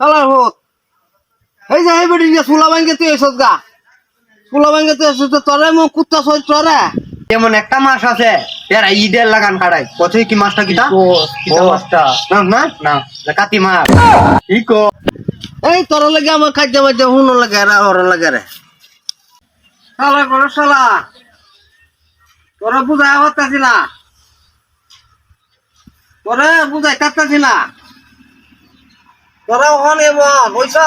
শালার হোত এই যে বেটি সুলা ভাঙ্গে তুই এসত গা সুলা ভাঙ্গে তুই এসত তোরে মো কুত্তা সই তোরে যেমন একটা মাস আছে এরা ঈদের লাগান কাটাই কোথায় কি মাছটা কিটা কিটা মাছটা না না না কাতি মাছ কি কো এই তোর লাগে আমার খাদ্য মাদ্য হুনো লাগে আর ওর লাগে রে শালা করে শালা তোরা বুঝাই হতাছি না তোরে বুঝাই কাটতাছি না তোরা ওখানে পয়সা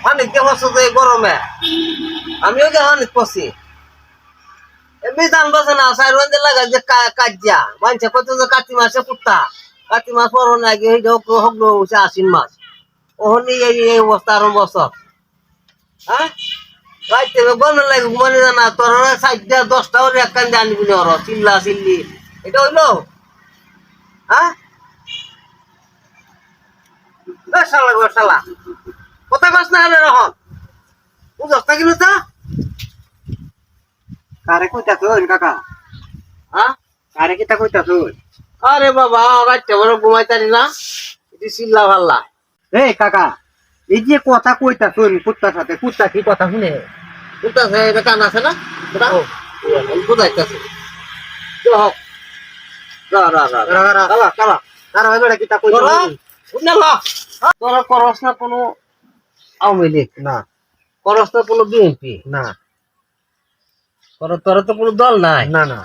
পানি কে বসে যে গরমে আমিও যে হানি পড়ছি এমনি দাম বাসে না সাইড ওয়ান লাগা যে কাজিয়া মানছে কত যে কাতি মাসে কুত্তা কাতি মাস পর নাকি এই হগলো হচ্ছে আশ্বিন মাস ওহনি এই অবস্থা আরম্ভ বছর হ্যাঁ রাইতে গরমে লাগে ঘুমানি জানা তোর সাইড দিয়ে 10টা ওর এক কান জানি বলে ওর চিল্লা চিল্লি এটা হইলো হ্যাঁ শালা গো শালা কোথায় বাস না হলে রহন বুঝস না কিলো তা কারে কইতা তুই কাকা হ্যাঁ কারে কিতা কইতা তুই আরে বাবা রাইতে বড় ঘুমাইতারি না এটি চিল্লা ভাল্লা এই কাকা এই যে কথা কইতা তুই কুত্তার সাথে কুত্তা কি কথা শুনে কোনটা এটা কান আছে না এটা বুঝাইতেছে হোক রা রা রা কালা কালা কারা বেটা কিতা কইতা তোরা শুনলা তোরা করস না কোনো আওয়ামী লীগ না করস না কোনো বিএনপি না তোরা তো কোনো দল নাই না না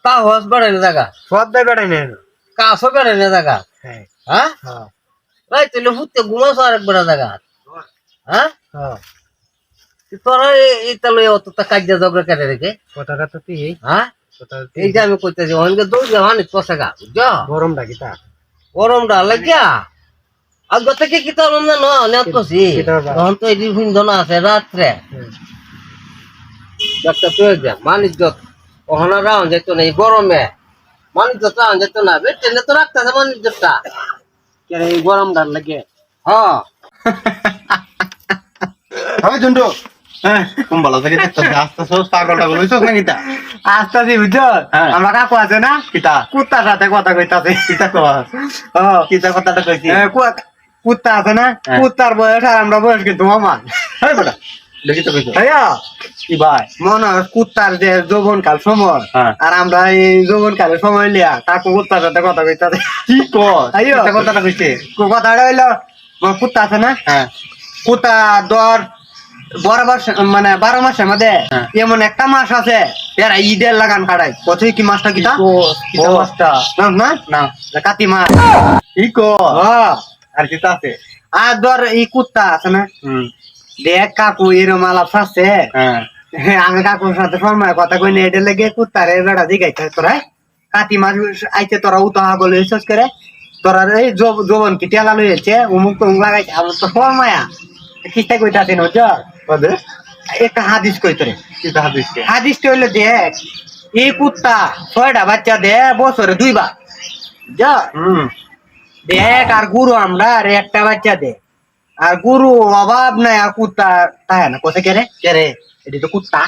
তা হস বেড়াই না জায়গা সব দে বেটাই না কাছও বেড়াই না জায়গা হ্যাঁ হ্যাঁ হ্যাঁ রাই তাহলে হুতে ঘুমাস আর এক বেড়া জায়গা হ্যাঁ হ্যাঁ তোরা এই তাহলে অতটা কাজে ঝগড়া কেটে রেখে কথাটা তো তুই হ্যাঁ কথা এই যে আমি কইতেছি অনেকে দৌড় হানি পশাগা বুঝছো গরম ডাকিতা গরমটা লাগিয়া আগ থেকে কি তোর না নেত করছি তখন তো এটি ভিন্দন আছে রাত্রে একটা তুই যা বাণিজ্য ওখানে রাউন যেত না এই গরমে বাণিজ্য রাউন যেত না ট্রেনে তো রাখতেছে বাণিজ্যটা কেন এই গরম ডাল লাগে হ্যাঁ হয় জন্টু হ্যাঁ কোন ভালো থেকে দেখতে আস্তে সব পাগলটা বলছিস না কিতা আস্তে বুঝছো আমরা কাকু আছে না কিতা কুত্তার সাথে কথা কইতাছে কিতা কস ও কিতা কথাটা কইছি কুত্তা আছে না কুত্তার বয়স আর আমরা বয়স কিন্তু মামা হ্যাঁ বেটা দেখি তো কইছো ভাইয়া কি ভাই মনে হয় কুত্তার যে যৌবন কাল সময় আর আমরা এই যৌবন কালের সময় লিয়া কাকু কুত্তার সাথে কথা কইতাছে কি কস আইও কথাটা কইছে কথাটা হইলো কুত্তা আছে না হ্যাঁ কুত্তা দর বরাবর মানে 12 মাসের মধ্যে এমন একটা মাস আছে এরা ঈদের লাগান কাটাই কোথায় কি মাছটা কিটা কিটা মাছটা না না কাতি মাছ কি কো আর কিটা আছে আর ধর এই কুত্তা আছে না দেখ কাকু এরম আলাপ আছে আমি কাকুর সাথে সময় কথা কই না এটা লেগে কুত্তারে বেড়া দিগাইছে তোরা কাতি মাছ আইতে তোরা উতাহা গলে শেষ করে তোরা এই জবন কি টেলা লইছে উমুক তো লাগাইছে আমার তো ফরমায়া কিটা কইতাছে না যা একটা হাদিস কইতরে হাদিসটা হইলো দেখ এই কুত্তা 6টা বাচ্চা দে বছরে 2 বার যা দেখ আর গুরু আমরা আর একটা বাচ্চা দে আর গুরু অভাব নাই আর কুত্তা তাই না কোথায় কে রে এটি তো কুত্তা